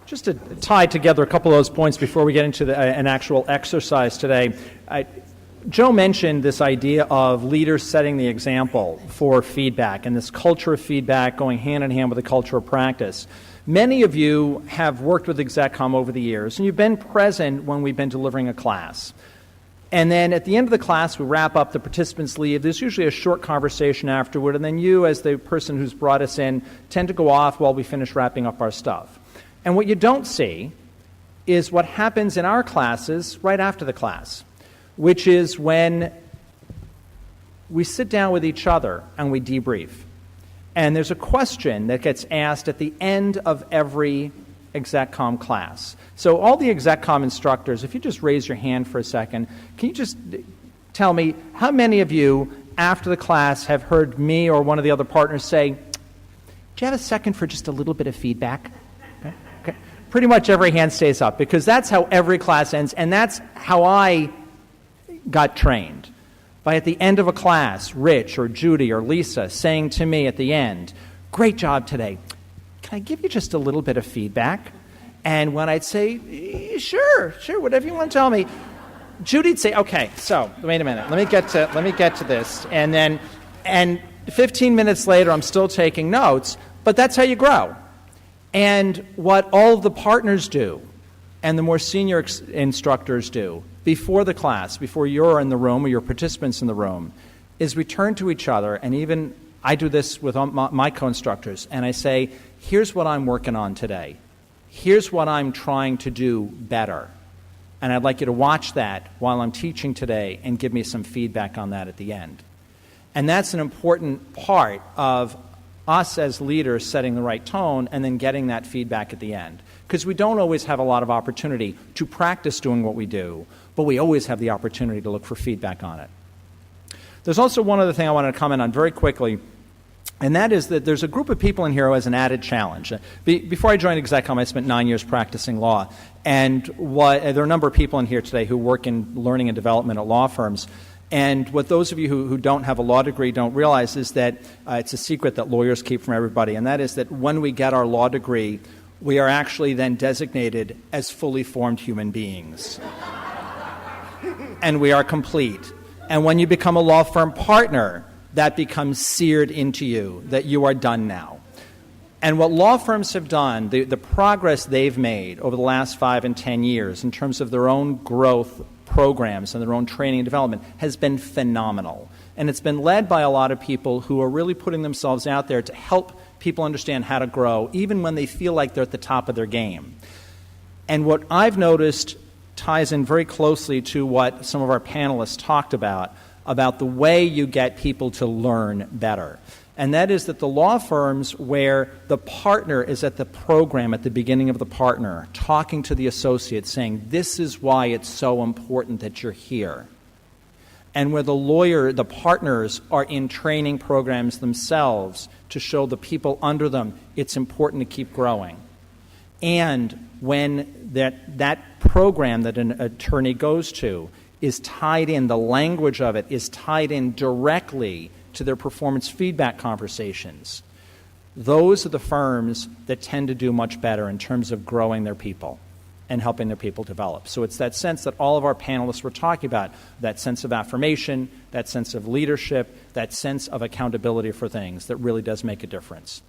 Just to tie together a couple of those points before we get into an actual exercise today, Joe mentioned this idea of leaders setting the example for feedback and this culture of feedback going hand in hand with the culture of practice. Many of you have worked with ExecComm over the years, and you've been present when we've been delivering a class. And then at the end of the class, we wrap up, the participants leave. There's usually a short conversation afterward, and then you, as the person who's brought us in, tend to go off while we finish wrapping up our stuff. And what you don't see is what happens in our classes right after the class, which is when we sit down with each other and we debrief. And there's a question that gets asked at the end of every ExecComm class. So all the ExecComm instructors, if you just raise your hand for a second, can you just tell me how many of you after the class have heard me or one of the other partners say, "Do you have a second for just a little bit of feedback?" Okay. Pretty much every hand stays up, because that's how every class ends, and that's how I got trained. By at the end of a class, Rich or Judy or Lisa saying to me at the end, "Great job today. Can I give you just a little bit of feedback?" And when I'd say, sure, whatever you want to tell me, Judy'd say, "Okay, so wait a minute, let me get to this." And 15 minutes later, I'm still taking notes, but that's how you grow. And what all of the partners do, and the more senior instructors do, before the class, before you're in the room or your participants in the room, is we turn to each other, and even I do this with my co-instructors, and I say, "Here's what I'm working on today. Here's what I'm trying to do better. And I'd like you to watch that while I'm teaching today and give me some feedback on that at the end." And that's an important part of us as leaders setting the right tone and then getting that feedback at the end. Because we don't always have a lot of opportunity to practice doing what we do, but we always have the opportunity to look for feedback on it. There's also one other thing I wanted to comment on very quickly, and that is that there's a group of people in here who has an added challenge. Before I joined ExecComm, I spent 9 years practicing law, and there are a number of people in here today who work in learning and development at law firms. And what those of you who don't have a law degree don't realize is that it's a secret that lawyers keep from everybody, and that is that when we get our law degree, we are actually then designated as fully formed human beings. And we are complete. And when you become a law firm partner, that becomes seared into you, that you are done now. And what law firms have done, the progress they've made over the last 5 and 10 years in terms of their own growth programs and their own training and development has been phenomenal. And it's been led by a lot of people who are really putting themselves out there to help people understand how to grow, even when they feel like they're at the top of their game. And what I've noticed ties in very closely to what some of our panelists talked about the way you get people to learn better. And that is that the law firms where the partner is at the program at the beginning of the partner, talking to the associate, saying, "This is why it's so important that you're here." And where the partners are in training programs themselves to show the people under them it's important to keep growing. And when that program that an attorney goes to is tied in, the language of it is tied in directly to their performance feedback conversations, those are the firms that tend to do much better in terms of growing their people and helping their people develop. So it's that sense that all of our panelists were talking about, that sense of affirmation, that sense of leadership, that sense of accountability for things that really does make a difference.